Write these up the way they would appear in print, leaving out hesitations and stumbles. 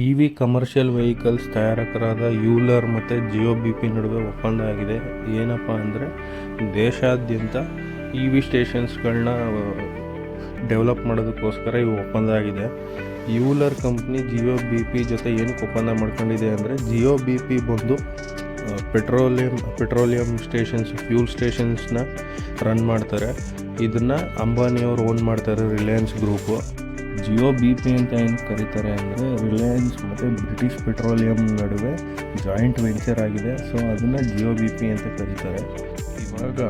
EV. Commercial vehicles ತಯಾರಕರಾದ Euler ಮತ್ತು Jio BP ನಡುವೆ ಒಪ್ಪಂದ ಆಗಿದೆ. ಏನಪ್ಪ ಅಂದರೆ ದೇಶಾದ್ಯಂತ ಇ.ವಿ. ಸ್ಟೇಷನ್ಸ್ಗಳನ್ನ ಡೆವಲಪ್ ಮಾಡೋದಕ್ಕೋಸ್ಕರ ಈ ಒಪ್ಪಂದ ಆಗಿದೆ. ಯೂಲರ್ ಕಂಪ್ನಿ ಜಿಯೋ ಬಿ.ಪಿ ಜೊತೆ ಏನಕ್ಕೆ ಒಪ್ಪಂದ ಮಾಡ್ಕೊಂಡಿದೆ ಅಂದರೆ, ಜಿಯೋ ಬಿ.ಪಿ ಬಂದು ಪೆಟ್ರೋಲಿಯಂ ಸ್ಟೇಷನ್ಸ್, ಫ್ಯೂಲ್ ಸ್ಟೇಷನ್ಸ್ನ ರನ್ ಮಾಡ್ತಾರೆ. ಇದನ್ನು ಅಂಬಾನಿಯವರು ಓನ್ ಮಾಡ್ತಾರೆ, ರಿಲಯನ್ಸ್ ಗ್ರೂಪು. ಜಿಯೋ ಬಿ.ಪಿ ಅಂತ ಏನು ಕರೀತಾರೆ ಅಂದರೆ, ರಿಲಯನ್ಸ್ ಮತ್ತು ಬ್ರಿಟಿಷ್ ಪೆಟ್ರೋಲಿಯಂ ನಡುವೆ ಜಾಯಿಂಟ್ ವೆಂಚರ್ ಆಗಿದೆ. ಸೊ ಅದನ್ನು ಜಿಯೋ ಬಿ.ಪಿ ಅಂತ ಕರೀತಾರೆ. ಇವಾಗ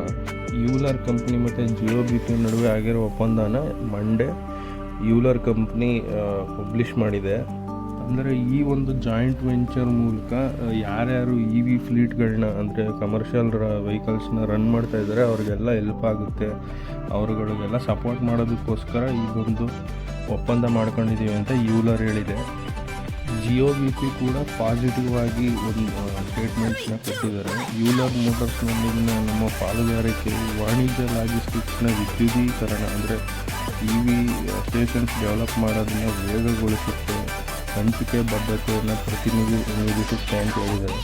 ಯೂಲರ್ ಕಂಪ್ನಿ ಮತ್ತು ಜಿಯೋ ಬಿ.ಪಿ ನಡುವೆ ಆಗಿರೋ ಒಪ್ಪಂದನ ಮಂಡೇ ಯೂಲರ್ ಕಂಪ್ನಿ ಪಬ್ಲಿಷ್ ಮಾಡಿದೆ. ಅಂದರೆ ಈ ಒಂದು ಜಾಯಿಂಟ್ ವೆಂಚರ್ ಮೂಲಕ ಯಾರ್ಯಾರು ಇ.ವಿ. ಫ್ಲೀಟ್ಗಳನ್ನ, ಅಂದರೆ ಕಮರ್ಷಿಯಲ್ ವೆಹಿಕಲ್ಸ್ನ ರನ್ ಮಾಡ್ತಾ ಇದ್ದಾರೆ ಅವ್ರಿಗೆಲ್ಲ ಹೆಲ್ಪ್ ಆಗುತ್ತೆ. ಅವ್ರುಗಳಿಗೆಲ್ಲ ಸಪೋರ್ಟ್ ಮಾಡೋದಕ್ಕೋಸ್ಕರ ಇದೊಂದು ಒಪ್ಪಂದ ಮಾಡ್ಕೊಂಡಿದ್ದೀವಿ ಅಂತ ಯೂಲರ್ ಹೇಳಿದೆ. ಜಿಯೋ ಬಿ.ಪಿ ಕೂಡ ಪಾಸಿಟಿವ್ ಆಗಿ ಒಂದು ಸ್ಟೇಟ್ಮೆಂಟ್ಸ್ನ ಕೊಟ್ಟಿದ್ದಾರೆ. ಯೂಲರ್ ಮೋಟರ್ಸ್ನಲ್ಲಿನ ನಮ್ಮ ಪಾಲುದಾರಿಕೆ ವಾಣಿಜ್ಯ ಲಾಜಿಸ್ಟಿಕ್ಸ್ನ ವಿದ್ಯುದೀಕರಣ, ಅಂದರೆ ಇ.ವಿ. ಸ್ಟೇಷನ್ಸ್ ಡೆವಲಪ್ ಮಾಡೋದನ್ನ ವೇಗಗೊಳಿಸುತ್ತೆ, ಹಂಚಿಕೆ ಬದ್ಧತೆಯನ್ನು ಪ್ರತಿನಿಧಿಸುತ್ತೆ ಅಂತ ಹೇಳಿದ್ದಾರೆ.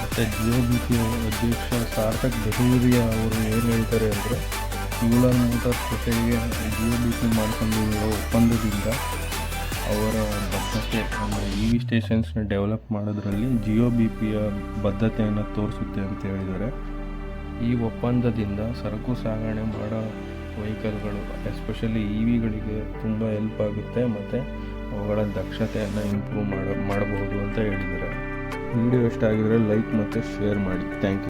ಮತ್ತು ಜಿಯೋ ಬಿ.ಪಿ ಅಧ್ಯಕ್ಷ ಸಾರ್ಥಕ್ ಬಹುರಿಯಾ ಅವರು ಏನು ಹೇಳ್ತಾರೆ ಅಂದರೆ, ಯೂಲರ್ ಮೋಟರ್ಸ್ ಜೊತೆಗೆ ಜಿಯೋ ಬಿ.ಪಿ ಮಾಡ್ಕೊಂಡಿರೋ ಒಪ್ಪಂದದಿಂದ ಅವರ ಬದ್ಧತೆ, ಅಂದರೆ ಇ.ವಿ. ಸ್ಟೇಷನ್ಸ್ನ ಡೆವಲಪ್ ಮಾಡೋದ್ರಲ್ಲಿ ಜಿಯೋ ಬಿ.ಪಿಯ ಬದ್ಧತೆಯನ್ನು ತೋರಿಸುತ್ತೆ ಅಂತ ಹೇಳಿದ್ದಾರೆ. ಈ ಒಪ್ಪಂದದಿಂದ ಸರಕು ಸಾಗಣೆ ಮಾಡೋ ವೆಹಿಕಲ್ಗಳು, ಎಸ್ಪೆಷಲಿ ಇ.ವಿಗಳಿಗೆ ತುಂಬ ಹೆಲ್ಪ್ ಆಗುತ್ತೆ ಮತ್ತು ಅವುಗಳ ದಕ್ಷತೆಯನ್ನು ಇಂಪ್ರೂವ್ ಮಾಡಬಹುದು ಅಂತ ಹೇಳಿದ್ದಾರೆ. ವಿಡಿಯೋ ಇಷ್ಟ ಆಗಿದರೆ ಲೈಕ್ ಮತ್ತು ಶೇರ್ ಮಾಡಿ. Thank you.